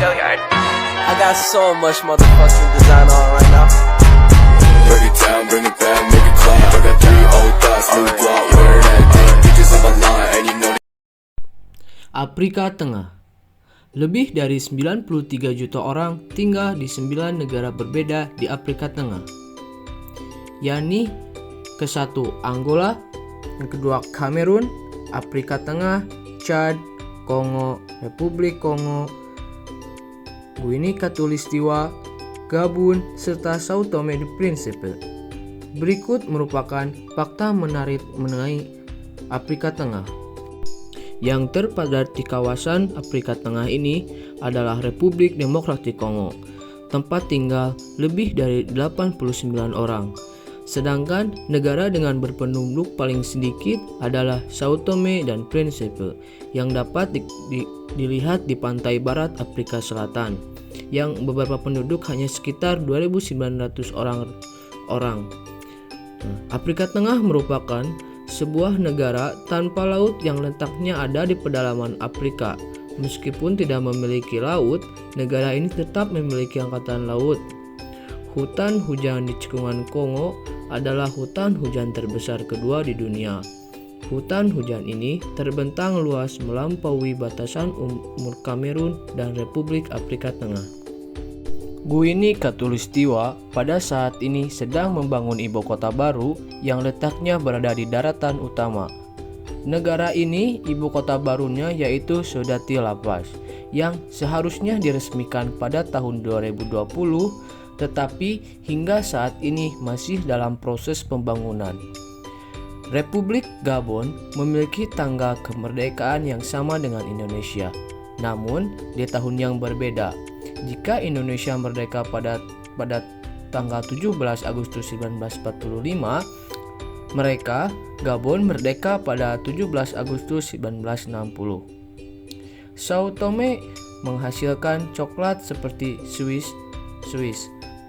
I got so much motherfucking design on right now. Break it down, bring it back, make it clap. I got 3 old thoughts, new block, where that thing. Bitches on my line, and you know. Afrika Tengah. Lebih dari 93 juta orang tinggal di 9 negara berbeda di Afrika Tengah, yakni ke-1 Angola, yang kedua Kamerun, Afrika Tengah, Chad, Kongo, Republik Kongo, Guinea Khatulistiwa, Gabun, serta Sao Tome dan Principe. Berikut merupakan fakta menarik mengenai Afrika Tengah. Yang terpadat di kawasan Afrika Tengah ini adalah Republik Demokratik Kongo, tempat tinggal lebih dari 89 orang. Sedangkan negara dengan berpenduduk paling sedikit adalah Sao Tome dan Principe, yang dapat dilihat di pantai barat Afrika Selatan, yang beberapa penduduk hanya sekitar 2.900 orang. Afrika Tengah merupakan sebuah negara tanpa laut yang letaknya ada di pedalaman Afrika. Meskipun tidak memiliki laut, negara ini tetap memiliki angkatan laut. Hutan hujan di cekungan Kongo adalah hutan hujan terbesar kedua di dunia. Hutan hujan ini terbentang luas melampaui batasan umur Kamerun dan Republik Afrika Tengah. Guinea Khatulistiwa pada saat ini sedang membangun ibu kota baru yang letaknya berada di daratan utama. Negara ini ibu kota barunya yaitu Sodati Lapas, yang seharusnya diresmikan pada tahun 2020, tetapi hingga saat ini masih dalam proses pembangunan. Republik Gabon memiliki tanggal kemerdekaan yang sama dengan Indonesia, namun di tahun yang berbeda. Jika Indonesia merdeka pada tanggal 17 Agustus 1945, mereka Gabon merdeka pada 17 Agustus 1960. Sao Tome menghasilkan coklat seperti Swiss.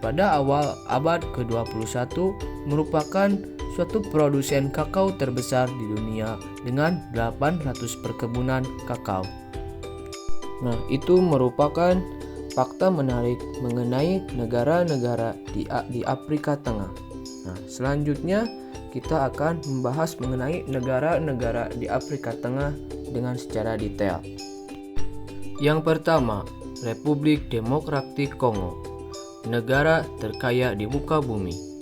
Pada awal abad ke-21 merupakan suatu produsen kakao terbesar di dunia dengan 800 perkebunan kakao. Nah, itu merupakan fakta menarik mengenai negara-negara di Afrika Tengah. Nah, selanjutnya kita akan membahas mengenai negara-negara di Afrika Tengah dengan secara detail. Yang pertama, Republik Demokratik Kongo, negara terkaya di muka bumi.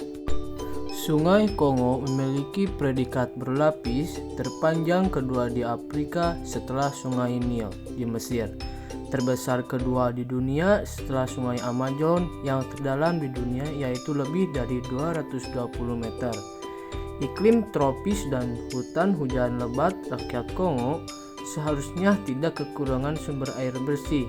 Sungai Kongo memiliki predikat berlapis terpanjang kedua di Afrika setelah Sungai Nil di Mesir. Terbesar kedua di dunia setelah Sungai Amazon, yang terdalam di dunia yaitu lebih dari 220 meter. Iklim tropis dan hutan hujan lebat rakyat Kongo seharusnya tidak kekurangan sumber air bersih.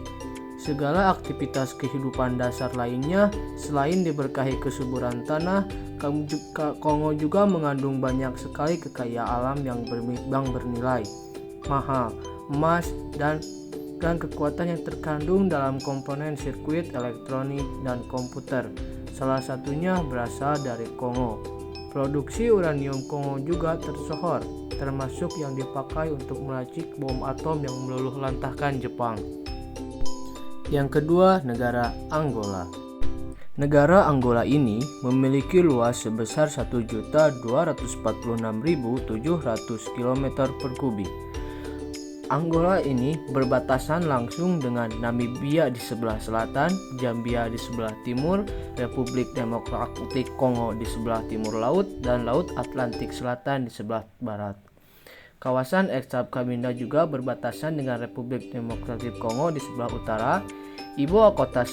Segala aktivitas kehidupan dasar lainnya selain diberkahi kesuburan tanah, Kongo juga mengandung banyak sekali kekayaan alam yang bernilai mahal, emas, dan kekuatan yang terkandung dalam komponen sirkuit elektronik dan komputer. Salah satunya berasal dari Kongo. Produksi uranium Kongo juga tersohor, termasuk yang dipakai untuk meracik bom atom yang meluluhlantahkan Jepang. Yang kedua, negara Angola. Negara Angola ini memiliki luas sebesar 1.246.700 km². Angola ini berbatasan langsung dengan Namibia di sebelah selatan, Zambia di sebelah timur, Republik Demokratik Kongo di sebelah timur laut, dan Laut Atlantik Selatan di sebelah barat. Kawasan Eksab Cabinda juga berbatasan dengan Republik Demokratik Kongo di sebelah utara. Ibu kota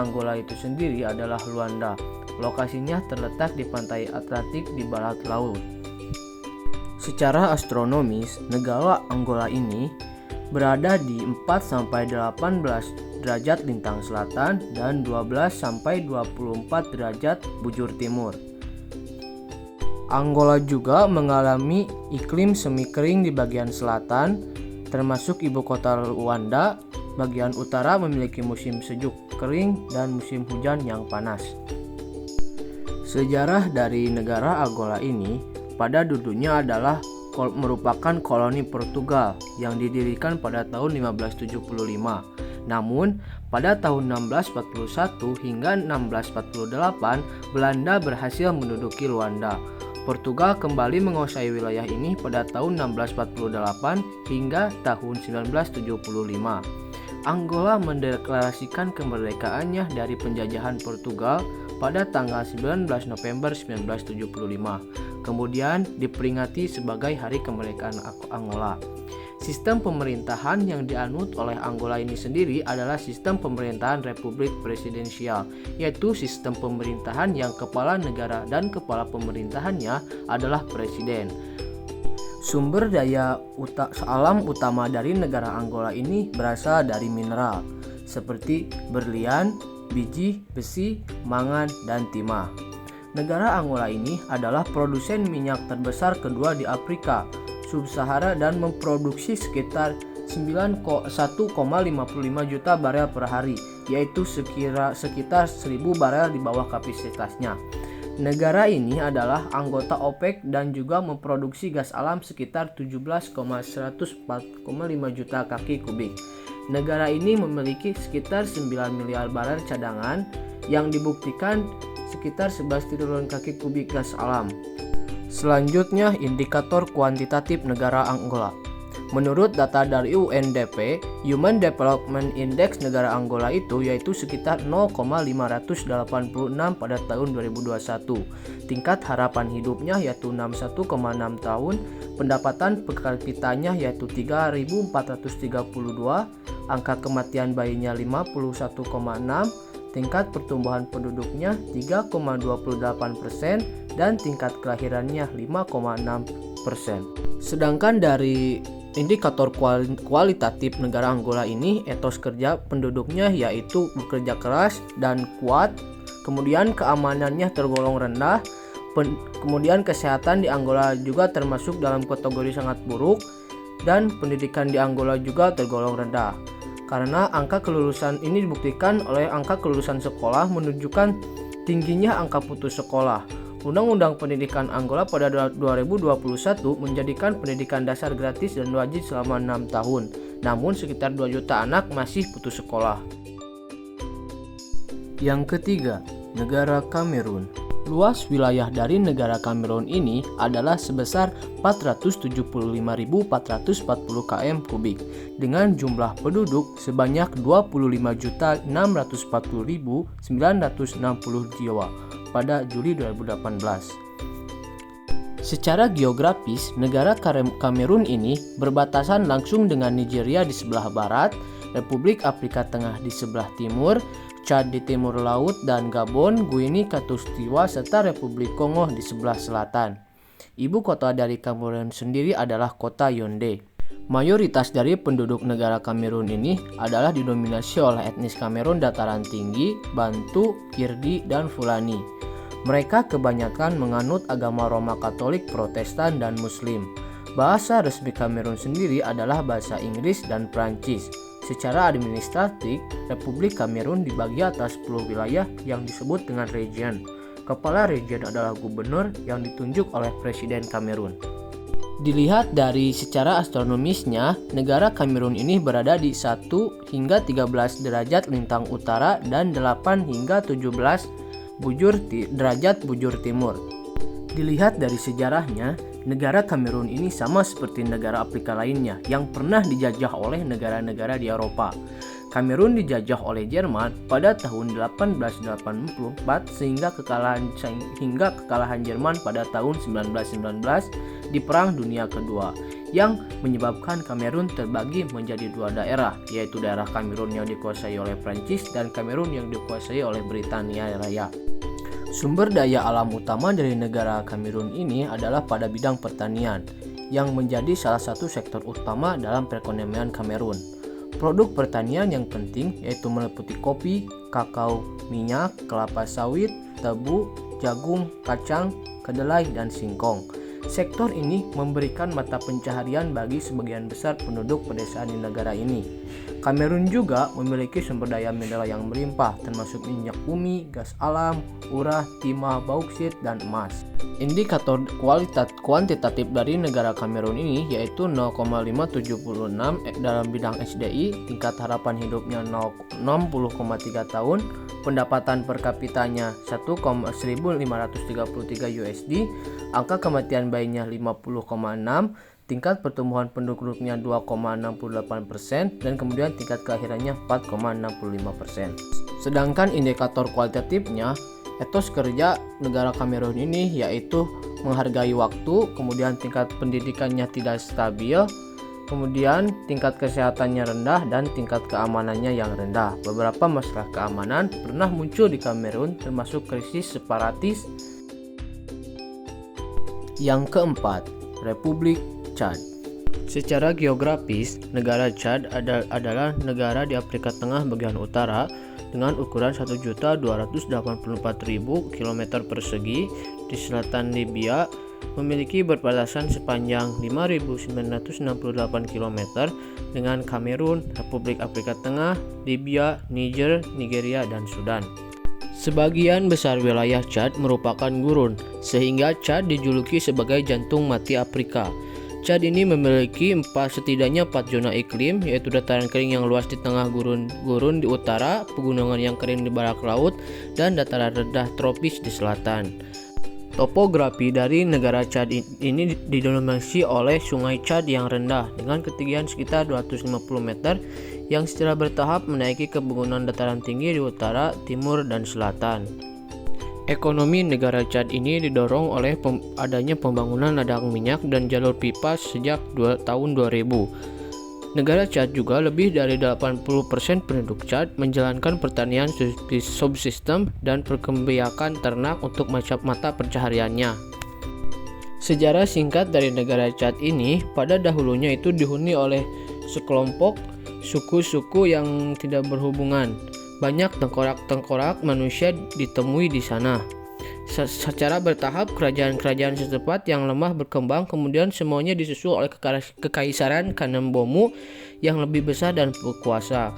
Angola itu sendiri adalah Luanda. Lokasinya terletak di pantai Atlantik di barat laut. Secara astronomis, negara Angola ini berada di 4-18 derajat lintang selatan dan 12-24 derajat bujur timur. Angola juga mengalami iklim semi kering di bagian selatan, termasuk ibu kota Luanda. Bagian utara memiliki musim sejuk kering dan musim hujan yang panas. Sejarah dari negara Angola ini pada dulunya adalah merupakan koloni Portugal yang didirikan pada tahun 1575. Namun, pada tahun 1641 hingga 1648, Belanda berhasil menduduki Luanda. Portugal kembali menguasai wilayah ini pada tahun 1648 hingga tahun 1975. Angola mendeklarasikan kemerdekaannya dari penjajahan Portugal pada tanggal 19 November 1975. Kemudian diperingati sebagai Hari Kemerdekaan Angola. Sistem pemerintahan yang dianut oleh Angola ini sendiri adalah sistem pemerintahan republik presidensial, yaitu sistem pemerintahan yang kepala negara dan kepala pemerintahannya adalah presiden. Sumber daya alam utama dari negara Angola ini berasal dari mineral, seperti berlian, biji, besi, mangan, dan timah. Negara Angola ini adalah produsen minyak terbesar kedua di Afrika Sub-Sahara dan memproduksi sekitar 1,55 juta barel per hari, yaitu sekitar 1.000 barel di bawah kapasitasnya. Negara ini adalah anggota OPEC dan juga memproduksi gas alam sekitar 17,104,5 juta kaki kubik. Negara ini memiliki sekitar 9 miliar barel cadangan yang dibuktikan sekitar 11 triliun kaki kubik gas alam. Selanjutnya, indikator kuantitatif negara Angola. Menurut data dari UNDP, Human Development Index negara Angola itu yaitu sekitar 0,586 pada tahun 2021. Tingkat harapan hidupnya yaitu 61,6 tahun, pendapatan per kapitanya yaitu 3.432, angka kematian bayinya 51,6, tingkat pertumbuhan penduduknya 3,28%, dan tingkat kelahirannya 5,6%. Sedangkan dari indikator kualitatif negara Angola ini, etos kerja penduduknya yaitu bekerja keras dan kuat, kemudian keamanannya tergolong rendah, kemudian kesehatan di Angola juga termasuk dalam kategori sangat buruk, dan pendidikan di Angola juga tergolong rendah. Karena angka kelulusan ini dibuktikan oleh angka kelulusan sekolah menunjukkan tingginya angka putus sekolah. Undang-Undang Pendidikan Angola pada 2021 menjadikan pendidikan dasar gratis dan wajib selama 6 tahun. Namun sekitar 2 juta anak masih putus sekolah. Yang ketiga, negara Kamerun. Luas wilayah dari negara Kamerun ini adalah sebesar 475.440 km kubik dengan jumlah penduduk sebanyak 25.640.960 jiwa pada Juli 2018. Secara geografis, negara Kamerun ini berbatasan langsung dengan Nigeria di sebelah barat, Republik Afrika Tengah di sebelah timur, Chad di timur laut, dan Gabon, Guinea Khatulistiwa, serta Republik Kongo di sebelah selatan. Ibu kota dari Kamerun sendiri adalah kota Yaoundé. Mayoritas dari penduduk negara Kamerun ini adalah didominasi oleh etnis Kamerun dataran tinggi, Bantu, Kirdi, dan Fulani. Mereka kebanyakan menganut agama Roma Katolik, Protestan, dan Muslim. Bahasa resmi Kamerun sendiri adalah bahasa Inggris dan Prancis. Secara administratif, Republik Kamerun dibagi atas 10 wilayah yang disebut dengan region. Kepala region adalah gubernur yang ditunjuk oleh Presiden Kamerun. Dilihat dari secara astronomisnya, negara Kamerun ini berada di 1 hingga 13 derajat lintang utara dan 8 hingga 17 derajat bujur timur. Dilihat dari sejarahnya, negara Kamerun ini sama seperti negara Afrika lainnya yang pernah dijajah oleh negara-negara di Eropa. Kamerun dijajah oleh Jerman pada tahun 1884 hingga kekalahan Jerman pada tahun 1919 di Perang Dunia Kedua, yang menyebabkan Kamerun terbagi menjadi 2 daerah, yaitu daerah Kamerun yang dikuasai oleh Prancis dan Kamerun yang dikuasai oleh Britania Raya. Sumber daya alam utama dari negara Kamerun ini adalah pada bidang pertanian, yang menjadi salah satu sektor utama dalam perekonomian Kamerun. Produk pertanian yang penting yaitu meliputi kopi, kakao, minyak, kelapa sawit, tebu, jagung, kacang, kedelai, dan singkong. Sektor ini memberikan mata pencaharian bagi sebagian besar penduduk pedesaan di negara ini. Kamerun juga memiliki sumber daya mineral yang melimpah, termasuk minyak bumi, gas alam, urah, timah, bauksit, dan emas. Indikator kuantitatif dari negara Kamerun ini yaitu 0,576 dalam bidang SDI, tingkat harapan hidupnya 60,3 tahun, pendapatan per kapitanya 1,1533 USD, angka kematian bayinya 50,6, tingkat pertumbuhan penduduknya 2,68%, dan kemudian tingkat kelahirannya 4,65%. Sedangkan indikator kualitatifnya, etos kerja negara Kamerun ini yaitu menghargai waktu, kemudian tingkat pendidikannya tidak stabil, kemudian tingkat kesehatannya rendah, dan tingkat keamanannya yang rendah. Beberapa masalah keamanan pernah muncul di Kamerun, termasuk krisis separatis. Yang keempat, Republik Chad. Secara geografis, negara Chad adalah negara di Afrika Tengah bagian utara dengan ukuran 1.284.000 km persegi di selatan Libya, memiliki perbatasan sepanjang 5.968 km dengan Kamerun, Republik Afrika Tengah, Libya, Niger, Nigeria, dan Sudan. Sebagian besar wilayah Chad merupakan gurun, sehingga Chad dijuluki sebagai jantung mati Afrika. Chad ini memiliki setidaknya 4 zona iklim, yaitu dataran kering yang luas di tengah gurun di utara, pegunungan yang kering di barat laut, dan dataran rendah tropis di selatan. Topografi dari negara Chad ini didominasi oleh sungai Chad yang rendah dengan ketinggian sekitar 250 meter yang secara bertahap menaiki ke pegunungan dataran tinggi di utara, timur, dan selatan. Ekonomi negara Chad ini didorong oleh adanya pembangunan ladang minyak dan jalur pipa sejak tahun 2000. Negara Chad juga lebih dari 80% penduduk Chad menjalankan pertanian subsistem dan perkembangan ternak untuk mata pencahariannya. Sejarah singkat dari negara Chad ini pada dahulunya itu dihuni oleh sekelompok suku-suku yang tidak berhubungan. Banyak tengkorak-tengkorak manusia ditemui di sana. Secara bertahap, kerajaan-kerajaan setempat yang lemah berkembang, kemudian semuanya disusul oleh kekaisaran Kanem-Bomu yang lebih besar dan berkuasa.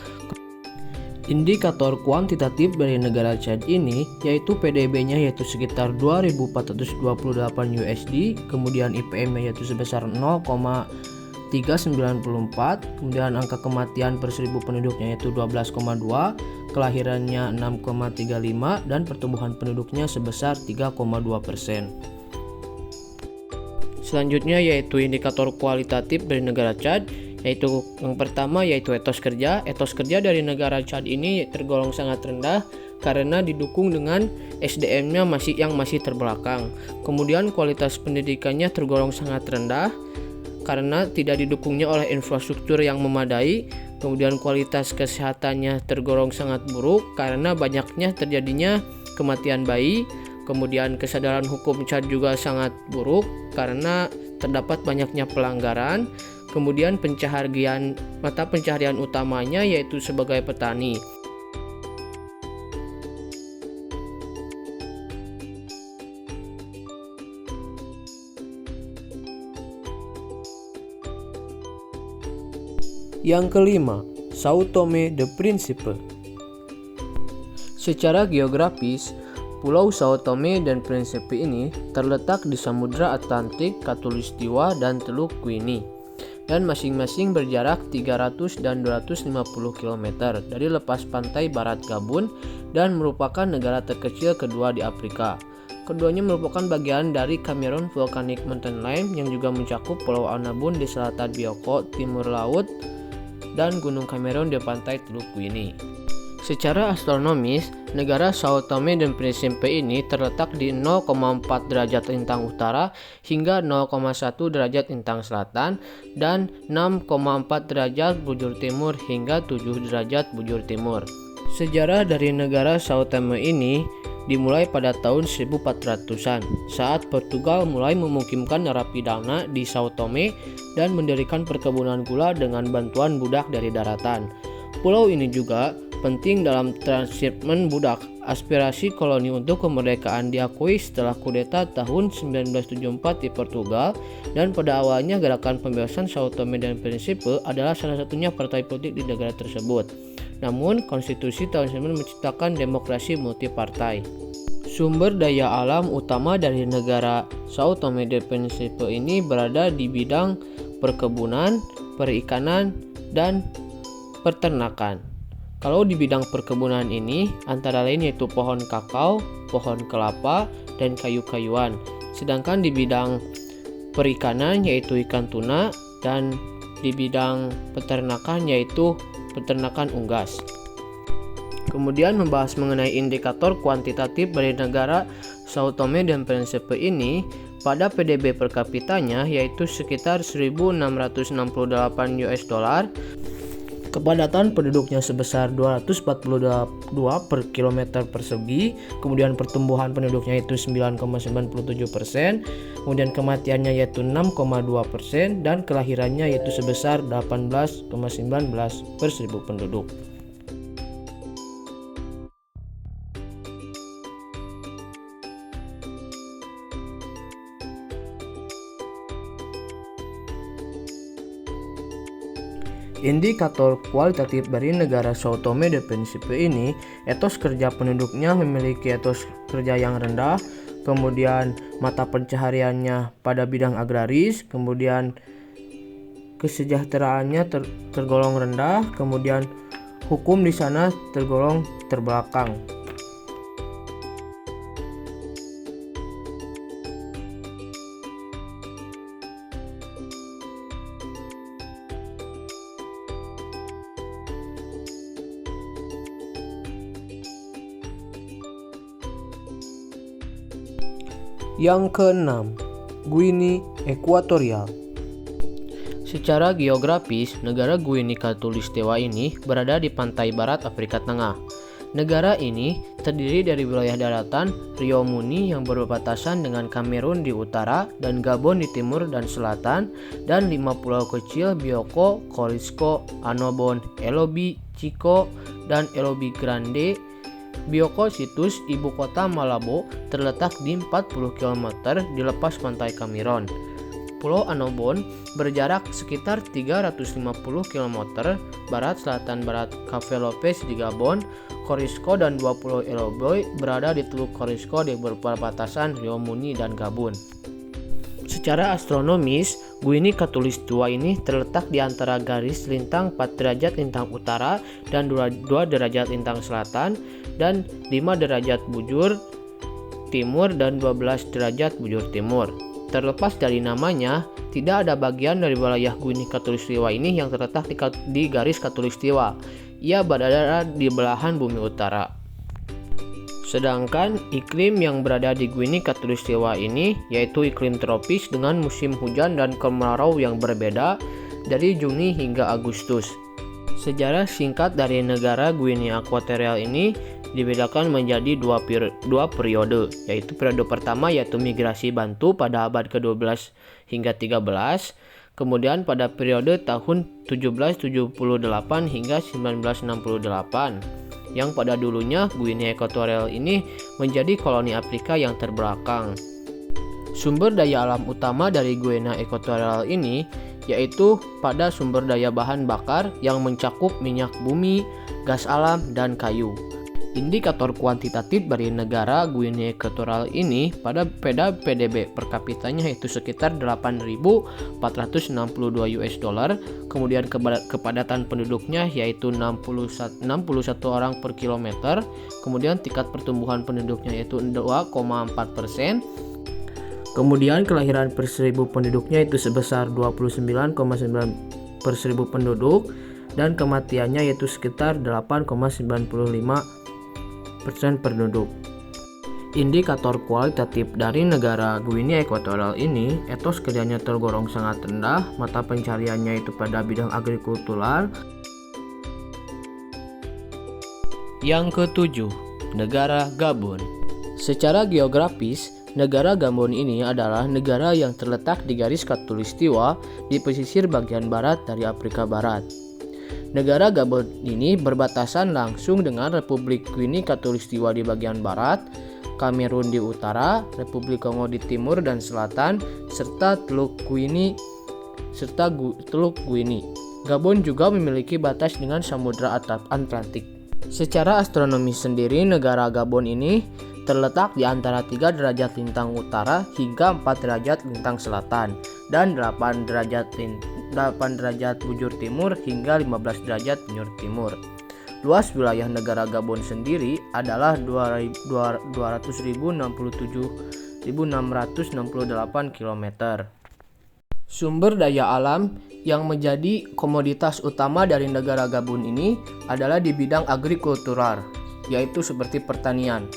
Indikator kuantitatif dari negara Chad ini yaitu PDB-nya yaitu sekitar 2.428 USD, kemudian IPM-nya yaitu sebesar 0,394, kemudian angka kematian per 1000 penduduknya yaitu 12,2, kelahirannya 6,35, dan pertumbuhan penduduknya sebesar 3,2%. Selanjutnya yaitu indikator kualitatif dari negara Chad, yaitu yang pertama yaitu etos kerja. Etos kerja dari negara Chad ini tergolong sangat rendah karena didukung dengan SDM-nya yang masih terbelakang. Kemudian kualitas pendidikannya tergolong sangat rendah karena tidak didukungnya oleh infrastruktur yang memadai. Kemudian kualitas kesehatannya tergolong sangat buruk karena banyaknya terjadinya kematian bayi. Kemudian kesadaran hukum Chad juga sangat buruk karena terdapat banyaknya pelanggaran. Kemudian mata pencaharian utamanya yaitu sebagai petani. Yang kelima, Sao Tome de Principe. Secara geografis, Pulau Sao Tome dan Principe ini terletak di Samudra Atlantik, Khatulistiwa, dan Teluk Guinea, dan masing-masing berjarak 300 dan 250 km dari lepas pantai barat Gabun dan merupakan negara terkecil kedua di Afrika. Keduanya merupakan bagian dari Cameroon Volcanic Mountain Line yang juga mencakup Pulau Annabon di selatan Bioko, timur laut, dan Gunung Cameroon di pantai Teluk Guinea. Secara astronomis, negara Sao Tome dan Principe ini terletak di 0,4 derajat lintang utara hingga 0,1 derajat lintang selatan dan 6,4 derajat bujur timur hingga 7 derajat bujur timur. Sejarah dari negara Sao Tome ini dimulai pada tahun 1400-an saat Portugal mulai memukimkan narapidana di Sao Tome dan mendirikan perkebunan gula dengan bantuan budak dari daratan. Pulau ini juga penting dalam transhipment budak. Aspirasi koloni untuk kemerdekaan diakui setelah kudeta tahun 1974 di Portugal, dan pada awalnya gerakan pembebasan Sao Tome dan Principe adalah salah satunya partai politik di negara tersebut. Namun, konstitusi tahun 1999 menciptakan demokrasi multipartai. Sumber daya alam utama dari negara Sao Tome dan Principe ini berada di bidang perkebunan, perikanan, dan peternakan. Kalau di bidang perkebunan ini antara lain yaitu pohon kakao, pohon kelapa, dan kayu-kayuan. Sedangkan di bidang perikanan yaitu ikan tuna, dan di bidang peternakan yaitu peternakan unggas. Kemudian membahas mengenai indikator kuantitatif dari negara Sao Tome dan Principe ini, pada PDB per kapitanya yaitu sekitar 1.668 US dollar. Kepadatan penduduknya sebesar 242 per kilometer persegi, kemudian pertumbuhan penduduknya itu 9,97%, kemudian kematiannya yaitu 6,2%, dan kelahirannya yaitu sebesar 18,19 per 1000 penduduk. Indikator kualitatif dari negara Sao Tome dan Principe ini, etos kerja penduduknya memiliki etos kerja yang rendah, kemudian mata pencahariannya pada bidang agraris, kemudian kesejahteraannya tergolong rendah, kemudian hukum di sana tergolong terbelakang. Yang keenam, Guinea Ekuatorial. Secara geografis, negara Guinea Khatulistiwa ini berada di pantai barat Afrika Tengah. Negara ini terdiri dari wilayah daratan Rio Muni yang berbatasan dengan Kamerun di utara dan Gabon di timur dan selatan, dan 5 pulau kecil Bioko, Corisco, Annobon, Elobi, Chico, dan Elobi Grande. Bioko situs ibu kota Malabo terletak di 40 km di lepas pantai Cameron. Pulau Annobon berjarak sekitar 350 km barat-selatan-barat Cape Lopez di Gabon. Corisco dan 2 pulau Eloboy berada di Teluk Corisco di perbatasan Rio Muni dan Gabon. Secara astronomis, Guinea Khatulistiwa ini terletak di antara garis lintang 4 derajat lintang utara dan 2 derajat lintang selatan, dan 5 derajat bujur timur dan 12 derajat bujur timur. Terlepas dari namanya, tidak ada bagian dari wilayah Guinea Khatulistiwa ini yang terletak di garis Khatulistiwa. Ia berada di belahan bumi utara. Sedangkan iklim yang berada di Guinea Khatulistiwa ini yaitu iklim tropis dengan musim hujan dan kemarau yang berbeda dari Juni hingga Agustus. Sejarah singkat dari negara Guinea Ekuatorial ini dibedakan menjadi dua periode, yaitu periode pertama yaitu migrasi Bantu pada abad ke-12 hingga 13, kemudian pada periode tahun 1778 hingga 1968. Yang pada dulunya Guinea Ekuatorial ini menjadi koloni Afrika yang terbelakang. Sumber daya alam utama dari Guinea Ekuatorial ini yaitu pada sumber daya bahan bakar yang mencakup minyak bumi, gas alam, dan kayu. Indikator kuantitatif dari negara Guinea Ekuatorial ini pada PDB per kapitanya yaitu sekitar 8.462 US dollar, kemudian kepadatan penduduknya yaitu 61 orang per kilometer, kemudian tingkat pertumbuhan penduduknya yaitu 2,4%, kemudian kelahiran per 1.000 penduduknya itu sebesar 29,9 per 1.000 penduduk, dan kematiannya yaitu sekitar 8,95% penduduk. Indikator kualitatif dari negara Guinea Ekuatorial ini, etos kerjanya tergolong sangat rendah, mata pencariannya itu pada bidang agrikultural. Yang ketujuh, negara Gabon. Secara geografis, negara Gabon ini adalah negara yang terletak di garis Khatulistiwa di pesisir bagian barat dari Afrika Barat. Negara Gabon ini berbatasan langsung dengan Republik Guinea Khatulistiwa di bagian barat, Kamerun di utara, Republik Kongo di timur dan selatan, serta Teluk Guinea. Gabon juga memiliki batas dengan Samudra Atlantik. Secara astronomi sendiri, negara Gabon ini terletak di antara 3 derajat lintang utara hingga 4 derajat lintang selatan dan 8 derajat bujur timur hingga 15 derajat bujur timur. Luas wilayah negara Gabon sendiri adalah 200.067.668 km. Sumber daya alam yang menjadi komoditas utama dari negara Gabon ini adalah di bidang agrikultural, yaitu seperti pertanian.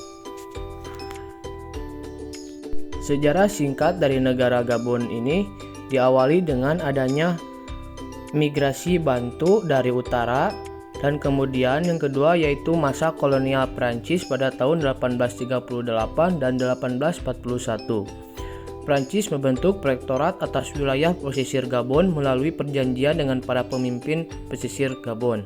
Sejarah singkat dari negara Gabon ini diawali dengan adanya migrasi Bantu dari utara, dan kemudian yang kedua yaitu masa kolonial Prancis pada tahun 1838 dan 1841. Prancis membentuk protektorat atas wilayah pesisir Gabon melalui perjanjian dengan para pemimpin pesisir Gabon.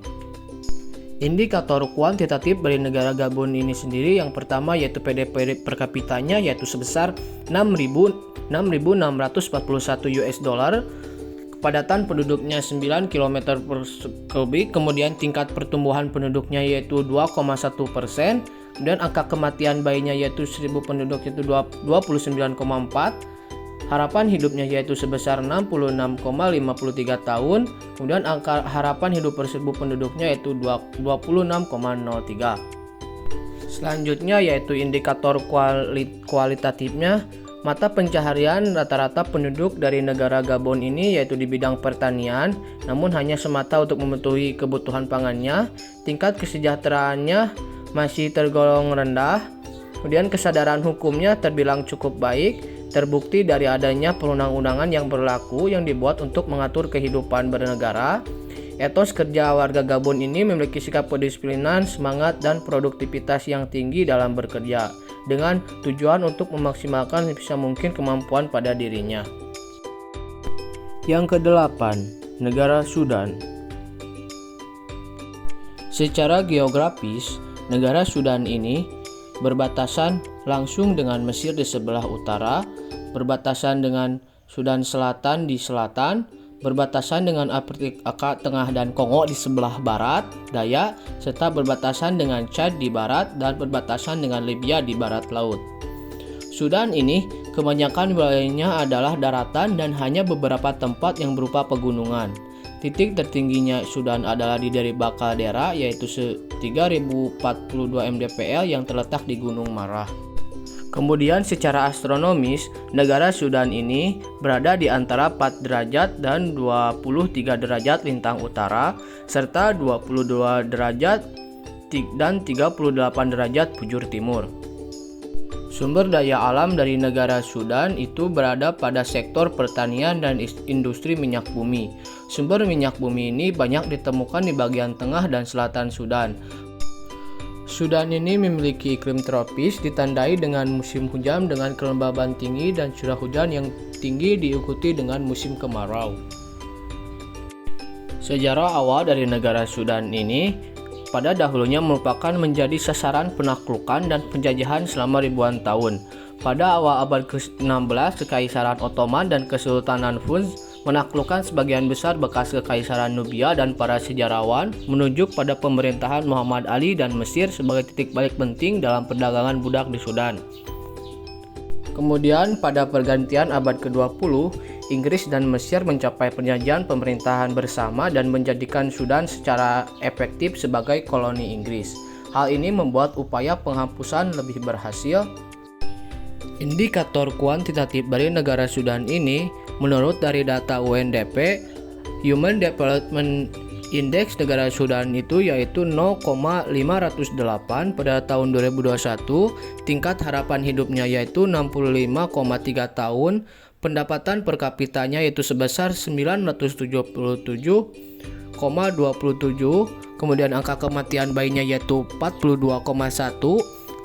Indikator kuantitatif dari negara Gabon ini sendiri yang pertama yaitu PDB per kapitanya yaitu sebesar 6.641 US dollar, kepadatan penduduknya 9 km per kubik, kemudian tingkat pertumbuhan penduduknya yaitu 2,1%, kemudian angka kematian bayinya yaitu 1000 penduduk yaitu 29,4, harapan hidupnya yaitu sebesar 66,53 tahun, kemudian angka harapan hidup per 1000 penduduknya yaitu 26,03. Selanjutnya yaitu indikator kualitatifnya, mata pencaharian rata-rata penduduk dari negara Gabon ini yaitu di bidang pertanian, namun hanya semata untuk memenuhi kebutuhan pangannya. Tingkat kesejahteraannya masih tergolong rendah, kemudian kesadaran hukumnya terbilang cukup baik, terbukti dari adanya perundang-undangan yang berlaku yang dibuat untuk mengatur kehidupan bernegara. Etos kerja warga Gabon ini memiliki sikap kedisiplinan, semangat, dan produktivitas yang tinggi dalam bekerja, dengan tujuan untuk memaksimalkan sebisa mungkin kemampuan pada dirinya. Yang kedelapan, negara Sudan. Secara geografis, negara Sudan ini berbatasan langsung dengan Mesir di sebelah utara, berbatasan dengan Sudan Selatan di selatan, berbatasan dengan Afrika Tengah dan Kongo di sebelah barat daya, serta berbatasan dengan Chad di barat dan berbatasan dengan Libya di barat laut. Sudan ini kebanyakan wilayahnya adalah daratan dan hanya beberapa tempat yang berupa pegunungan. Titik tertingginya Sudan adalah di Deriba Caldera yaitu 3042 mdpl yang terletak di Gunung Marah. Kemudian secara astronomis, negara Sudan ini berada di antara 4 derajat dan 23 derajat lintang utara, serta 22 derajat dan 38 derajat bujur timur. Sumber daya alam dari negara Sudan itu berada pada sektor pertanian dan industri minyak bumi. Sumber minyak bumi ini banyak ditemukan di bagian tengah dan selatan Sudan. Sudan ini memiliki iklim tropis ditandai dengan musim hujan dengan kelembaban tinggi dan curah hujan yang tinggi diikuti dengan musim kemarau. Sejarah awal dari negara Sudan ini pada dahulunya merupakan menjadi sasaran penaklukan dan penjajahan selama ribuan tahun. Pada awal abad ke-16, Kekaisaran Ottoman dan Kesultanan Fuz menaklukkan sebagian besar bekas Kekaisaran Nubia, dan para sejarawan menunjuk pada pemerintahan Muhammad Ali dan Mesir sebagai titik balik penting dalam perdagangan budak di Sudan. Kemudian pada pergantian abad ke-20, Inggris dan Mesir mencapai perjanjian pemerintahan bersama dan menjadikan Sudan secara efektif sebagai koloni Inggris. Hal ini membuat upaya penghapusan lebih berhasil. Indikator kuantitatif dari negara Sudan ini menurut dari data UNDP, Human Development Index negara Sudan itu yaitu 0,508 pada tahun 2021, tingkat harapan hidupnya yaitu 65,3 tahun, pendapatan per kapitanya yaitu sebesar 977,27, kemudian angka kematian bayinya yaitu 42,1,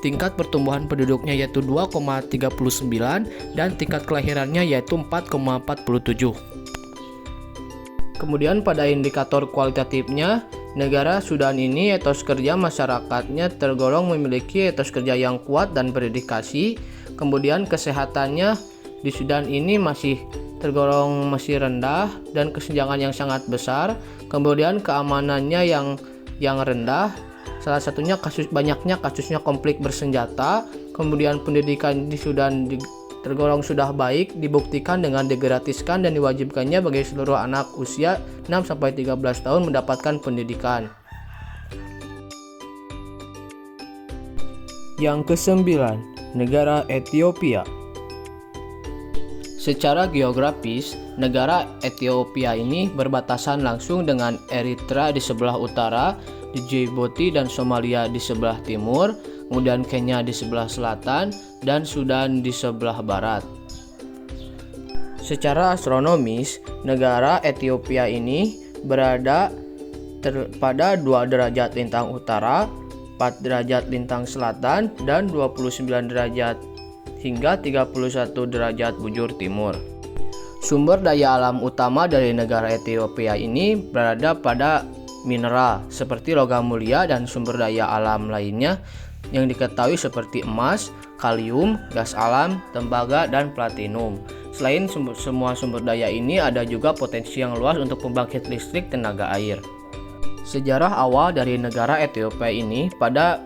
tingkat pertumbuhan penduduknya yaitu 2,39, dan tingkat kelahirannya yaitu 4,47. Kemudian pada indikator kualitatifnya, negara Sudan ini etos kerja masyarakatnya tergolong memiliki etos kerja yang kuat dan berdedikasi. Kemudian kesehatannya di Sudan ini masih tergolong rendah dan kesenjangan yang sangat besar. Kemudian keamanannya yang rendah. Salah satunya banyaknya kasusnya konflik bersenjata. Kemudian pendidikan di Sudan tergolong sudah baik, dibuktikan dengan digratiskan dan diwajibkannya bagi seluruh anak usia 6-13 tahun mendapatkan pendidikan. Yang kesembilan, negara Ethiopia. Secara geografis, negara Ethiopia ini berbatasan langsung dengan Eritrea di sebelah utara, Djibouti dan Somalia di sebelah timur, kemudian Kenya di sebelah selatan, dan Sudan di sebelah barat. Secara astronomis, negara Ethiopia ini berada pada 2 derajat lintang utara, 4 derajat lintang selatan, dan 29 derajat hingga 31 derajat bujur timur. Sumber daya alam utama dari negara Ethiopia ini berada pada mineral seperti logam mulia dan sumber daya alam lainnya yang diketahui seperti emas, kalium, gas alam, tembaga, dan platinum. Selain semua sumber daya ini, ada juga potensi yang luas untuk pembangkit listrik tenaga air. Sejarah awal dari negara Ethiopia ini pada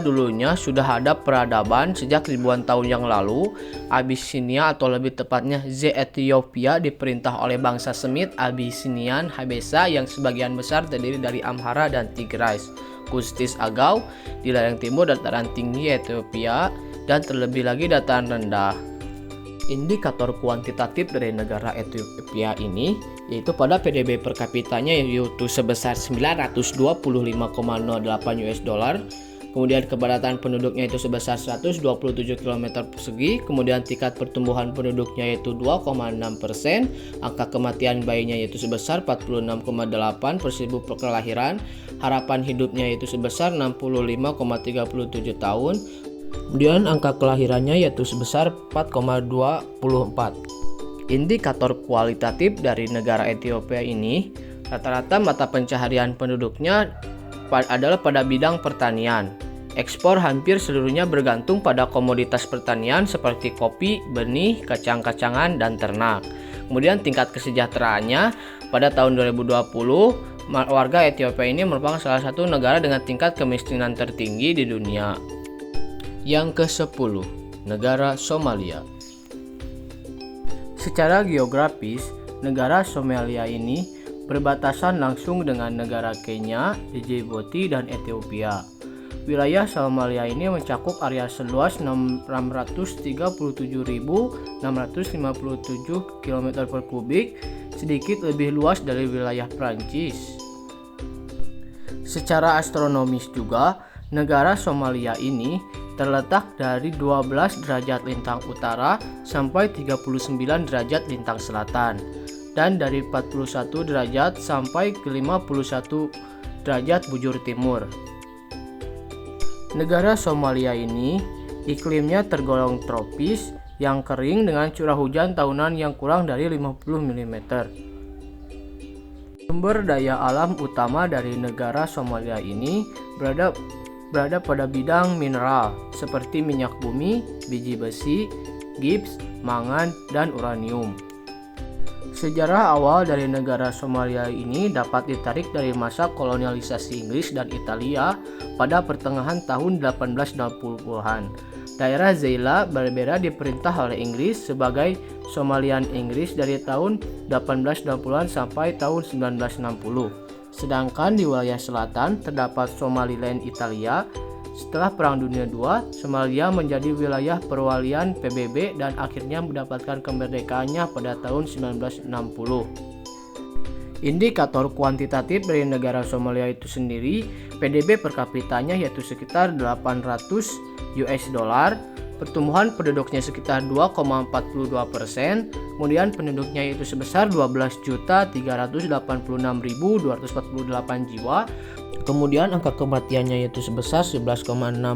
dulunya sudah ada peradaban sejak ribuan tahun yang lalu. Abyssinia atau lebih tepatnya Z-Ethiopia diperintah oleh bangsa Semit Abyssinian Habesa yang sebagian besar terdiri dari Amhara dan Tigray. Kustis Agau di lereng timur dataran tinggi Ethiopia dan terlebih lagi dataran rendah. Indikator kuantitatif dari negara Ethiopia ini yaitu pada PDB per kapitanya yaitu sebesar 925,08 US dollar. Kemudian kepadatan penduduknya itu sebesar 127 km persegi, kemudian tingkat pertumbuhan penduduknya yaitu 2,6%, angka kematian bayinya yaitu sebesar 46,8 per 1000 kelahiran, harapan hidupnya yaitu sebesar 65,37 tahun, kemudian angka kelahirannya yaitu sebesar 4,24. Indikator kualitatif dari negara Ethiopia ini, rata-rata mata pencaharian penduduknya adalah pada bidang pertanian. Ekspor hampir seluruhnya bergantung pada komoditas pertanian seperti kopi, benih, kacang-kacangan, dan ternak. Kemudian tingkat kesejahteraannya pada tahun 2020, warga Ethiopia ini merupakan salah satu negara dengan tingkat kemiskinan tertinggi di dunia. Yang ke-10, negara Somalia. Secara geografis, negara Somalia ini berbatasan langsung dengan negara Kenya, Djibouti, dan Ethiopia. Wilayah Somalia ini mencakup area seluas 637.657 km², sedikit lebih luas dari wilayah Prancis. Secara astronomis juga, negara Somalia ini terletak dari 12 derajat lintang utara sampai 39 derajat lintang selatan, dan dari 41 derajat sampai ke 51 derajat bujur timur. Negara Somalia ini iklimnya tergolong tropis yang kering dengan curah hujan tahunan yang kurang dari 50 mm. Sumber daya alam utama dari negara Somalia ini berada pada bidang mineral seperti minyak bumi, biji besi, gips, mangan, dan uranium. Sejarah awal dari negara Somalia ini dapat ditarik dari masa kolonialisasi Inggris dan Italia pada pertengahan tahun 1860-an. Daerah Zeila Berbera diperintah oleh Inggris sebagai Somalian Inggris dari tahun 1820-an sampai tahun 1960. Sedangkan di wilayah selatan terdapat Somaliland Italia. Setelah Perang Dunia II, Somalia menjadi wilayah perwalian PBB dan akhirnya mendapatkan kemerdekaannya pada tahun 1960. Indikator kuantitatif dari negara Somalia itu sendiri, PDB per kapitanya yaitu sekitar 800 US dollar, pertumbuhan penduduknya sekitar 2,42%, kemudian penduduknya yaitu sebesar 12.386.248 jiwa. Kemudian angka kematiannya yaitu sebesar 11,6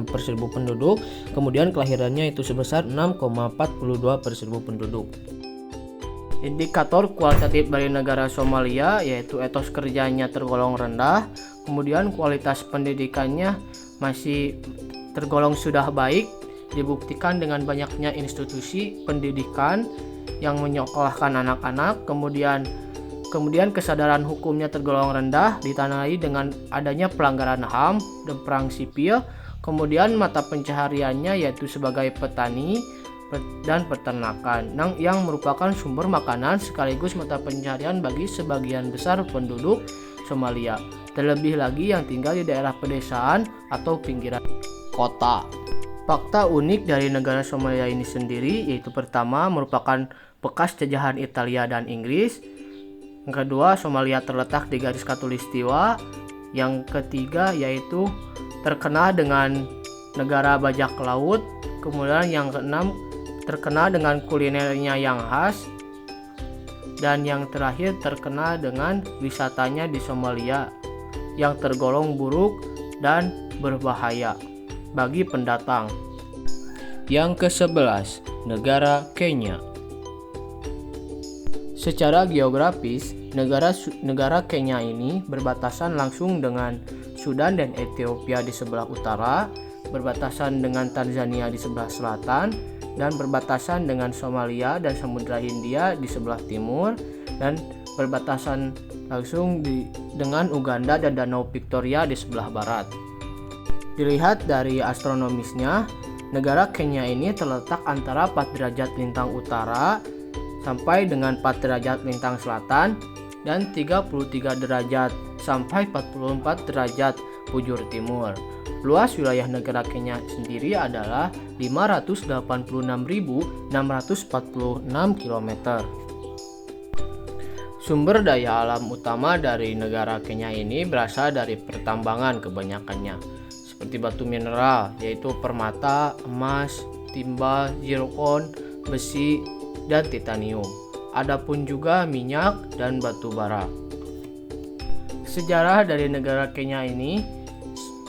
per 1000 penduduk. Kemudian kelahirannya itu sebesar 6,42 per 1000 penduduk. Indikator kualitatif dari negara Somalia yaitu etos kerjanya tergolong rendah, kemudian kualitas pendidikannya masih tergolong sudah baik, dibuktikan dengan banyaknya institusi pendidikan yang menyekolahkan anak-anak, kemudian kesadaran hukumnya tergolong rendah, ditandai dengan adanya pelanggaran HAM dan perang sipil, kemudian mata pencahariannya yaitu sebagai petani dan peternakan yang merupakan sumber makanan sekaligus mata pencaharian bagi sebagian besar penduduk Somalia, terlebih lagi yang tinggal di daerah pedesaan atau pinggiran kota. Fakta unik dari negara Somalia ini sendiri yaitu pertama merupakan bekas jajahan Italia dan Inggris. Yang kedua, Somalia terletak di garis khatulistiwa. Yang ketiga yaitu terkenal dengan negara bajak laut. Kemudian yang keenam terkenal dengan kulinernya yang khas. Dan yang terakhir terkenal dengan wisatanya di Somalia yang tergolong buruk dan berbahaya bagi pendatang. Yang ke-11, negara Kenya. Secara geografis, negara Kenya ini berbatasan langsung dengan Sudan dan Ethiopia di sebelah utara, berbatasan dengan Tanzania di sebelah selatan, dan berbatasan dengan Somalia dan Samudra Hindia di sebelah timur, dan berbatasan langsung dengan Uganda dan Danau Victoria di sebelah barat. Dilihat dari astronomisnya, negara Kenya ini terletak antara 4 derajat lintang utara sampai dengan 4 derajat lintang selatan dan 33 derajat sampai 44 derajat bujur timur. Luas wilayah negara Kenya sendiri adalah 586.646 km. Sumber daya alam utama dari negara Kenya ini berasal dari pertambangan kebanyakannya, seperti batu mineral yaitu permata, emas, timbal, zirkon, besi, dan titanium. Adapun juga minyak dan batu bara. Sejarah dari negara Kenya ini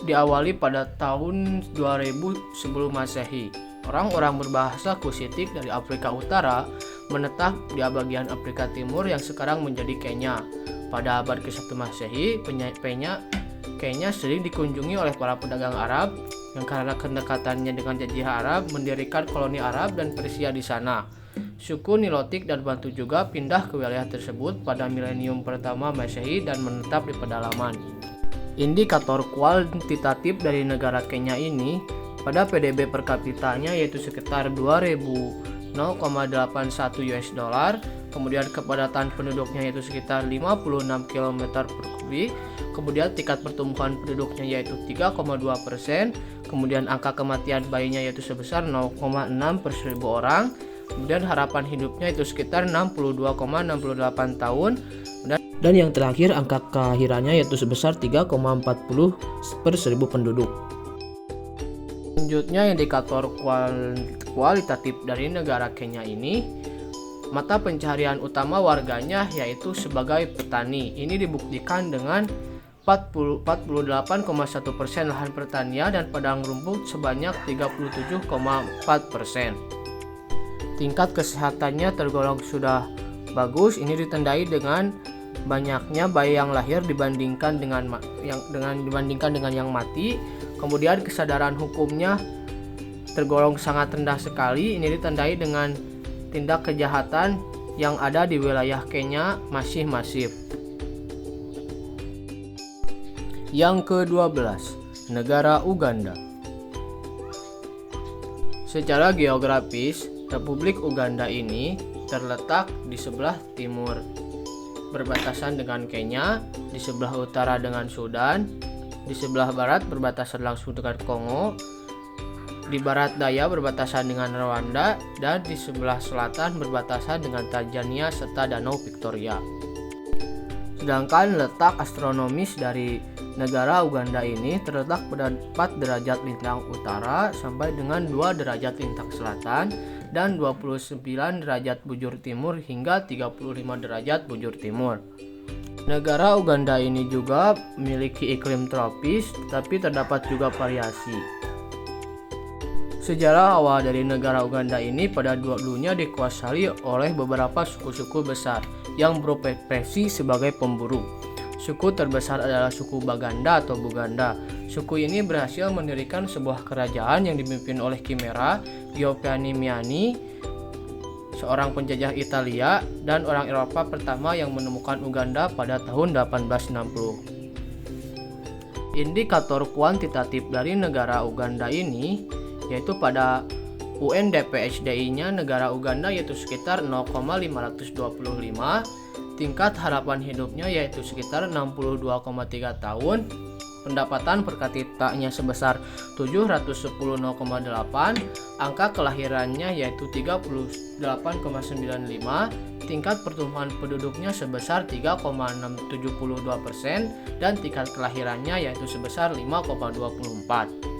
diawali pada tahun 2000 sebelum Masehi. Orang-orang berbahasa Kusitik dari Afrika Utara menetap di bagian Afrika Timur yang sekarang menjadi Kenya. Pada abad ke-1 Masehi, Kenya sering dikunjungi oleh para pedagang Arab yang karena kedekatannya dengan Jazirah Arab mendirikan koloni Arab dan Persia di sana. Suku Nilotik dan Bantu juga pindah ke wilayah tersebut pada milenium pertama Masehi dan menetap di pedalaman. Indikator kuantitatif dari negara Kenya ini pada PDB per kapitanya yaitu sekitar 2.081 US dollar, kemudian kepadatan penduduknya yaitu sekitar 56 km per kubik, kemudian tingkat pertumbuhan penduduknya yaitu 3,2%, kemudian angka kematian bayinya yaitu sebesar 0,6 per 1000 orang, kemudian harapan hidupnya itu sekitar 62,68 tahun, dan yang terakhir angka kelahirannya yaitu sebesar 3,40 per 1000 penduduk. Selanjutnya indikator kualitatif dari negara Kenya ini, mata pencaharian utama warganya yaitu sebagai petani. Ini dibuktikan dengan 48,1% lahan pertanian dan padang rumput sebanyak 37,4%. Tingkat kesehatannya tergolong sudah bagus. Ini ditandai dengan banyaknya bayi yang lahir dibandingkan dengan yang mati. Kemudian kesadaran hukumnya tergolong sangat rendah sekali. Ini ditandai dengan tindak kejahatan yang ada di wilayah Kenya masih masif. Yang ke-12, negara Uganda. Secara geografis, Republik Uganda ini terletak di sebelah timur, berbatasan dengan Kenya, di sebelah utara dengan Sudan, di sebelah barat berbatasan langsung dengan Kongo, di barat daya berbatasan dengan Rwanda, dan di sebelah selatan berbatasan dengan Tanzania serta Danau Victoria. Sedangkan letak astronomis dari negara Uganda ini terletak pada 4 derajat lintang utara sampai dengan 2 derajat lintang selatan dan 29 derajat bujur timur hingga 35 derajat bujur timur. Negara Uganda ini juga memiliki iklim tropis, tetapi terdapat juga variasi. Sejarah awal dari negara Uganda ini pada dulunya dikuasai oleh beberapa suku-suku besar yang berprofesi sebagai pemburu. Suku terbesar adalah suku Baganda atau Buganda. Suku ini berhasil mendirikan sebuah kerajaan yang dipimpin oleh Chimera Giopianimiani, seorang penjajah Italia dan orang Eropa pertama yang menemukan Uganda pada tahun 1860. Indikator kuantitatif dari negara Uganda ini yaitu pada UNDP-HDI-nya negara Uganda yaitu sekitar 0,525, tingkat harapan hidupnya yaitu sekitar 62,3 tahun, pendapatan per kapitanya sebesar 710,08, angka kelahirannya yaitu 38,95, tingkat pertumbuhan penduduknya sebesar 3,672% dan tingkat kelahirannya yaitu sebesar 5,24.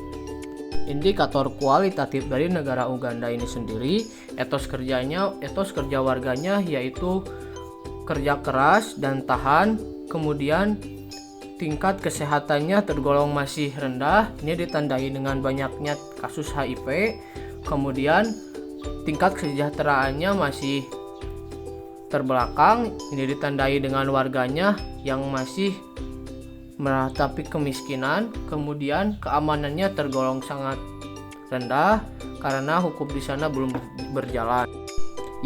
Indikator kualitatif dari negara Uganda ini sendiri, etos kerja warganya yaitu kerja keras dan tahan, kemudian tingkat kesehatannya tergolong masih rendah, ini ditandai dengan banyaknya kasus HIV, kemudian tingkat kesejahteraannya masih terbelakang, ini ditandai dengan warganya yang masih meratapi kemiskinan, kemudian keamanannya tergolong sangat rendah karena hukum di sana belum berjalan.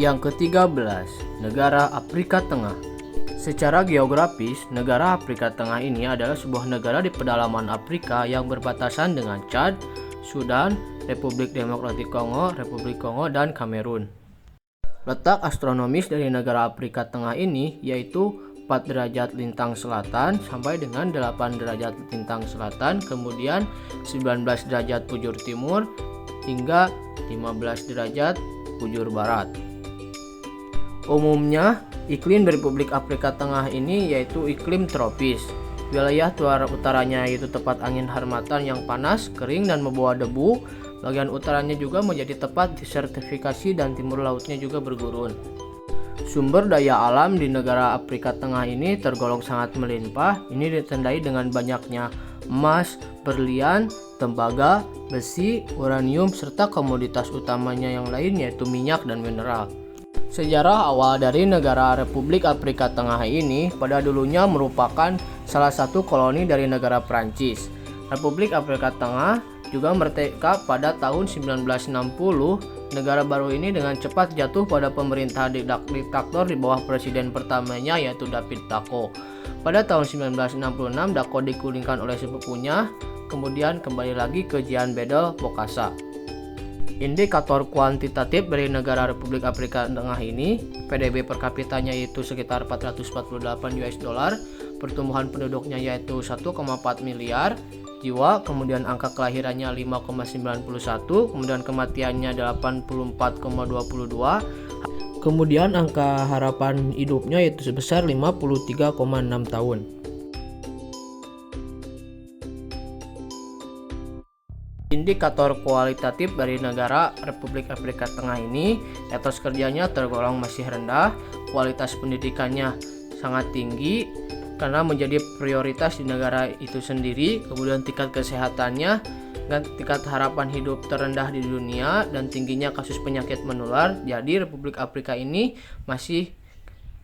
Yang ke-13, negara Afrika Tengah. Secara geografis, negara Afrika Tengah ini adalah sebuah negara di pedalaman Afrika yang berbatasan dengan Chad, Sudan, Republik Demokratik Kongo, Republik Kongo, dan Kamerun. Letak astronomis dari negara Afrika Tengah ini yaitu 4 derajat lintang selatan sampai dengan 8 derajat lintang selatan, kemudian 19 derajat bujur timur hingga 15 derajat bujur barat. Umumnya, iklim di Republik Afrika Tengah ini yaitu iklim tropis. Wilayah utaranya yaitu tempat angin harmatan yang panas, kering, dan membawa debu. Bagian utaranya juga menjadi tempat desertifikasi dan timur lautnya juga bergurun. Sumber daya alam di negara Afrika Tengah ini tergolong sangat melimpah. Ini ditandai dengan banyaknya emas, berlian, tembaga, besi, uranium, serta komoditas utamanya yang lain yaitu minyak dan mineral. Sejarah awal dari negara Republik Afrika Tengah ini pada dulunya merupakan salah satu koloni dari negara Prancis. Republik Afrika Tengah juga merdeka pada tahun 1960. Negara baru ini dengan cepat jatuh pada pemerintahan diktator di bawah presiden pertamanya yaitu David Dacko. Pada tahun 1966 Dacko digulingkan oleh sepupunya, kemudian kembali lagi ke Jean Bedel Bokassa. Indikator kuantitatif dari negara Republik Afrika Tengah ini, PDB per kapitanya yaitu sekitar 448 US dollar, pertumbuhan penduduknya yaitu 1,4 miliar jiwa, kemudian angka kelahirannya 5,91, kemudian kematiannya 84,22, kemudian angka harapan hidupnya yaitu sebesar 53,6 tahun. Indikator kualitatif dari negara Republik Afrika Tengah ini, etos kerjanya tergolong masih rendah, kualitas pendidikannya sangat tinggi karena menjadi prioritas di negara itu sendiri, kemudian tingkat kesehatannya dan tingkat harapan hidup terendah di dunia dan tingginya kasus penyakit menular. Jadi Republik Afrika ini masih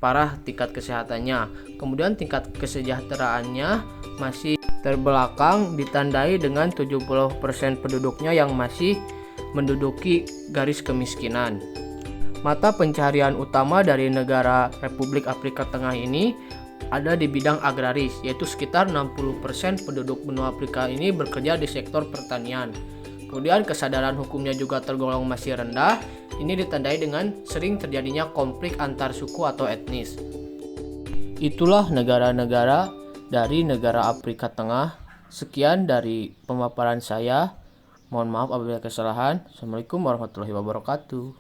parah tingkat kesehatannya. Kemudian tingkat kesejahteraannya masih terbelakang, ditandai dengan 70% penduduknya yang masih menduduki garis kemiskinan. Mata pencaharian utama dari negara Republik Afrika Tengah ini ada di bidang agraris, yaitu sekitar 60% penduduk benua Afrika ini bekerja di sektor pertanian. Kemudian kesadaran hukumnya juga tergolong masih rendah. Ini ditandai dengan sering terjadinya konflik antar suku atau etnis. Itulah negara-negara dari negara Afrika Tengah. Sekian dari pemaparan saya. Mohon maaf apabila kesalahan. Assalamualaikum warahmatullahi wabarakatuh.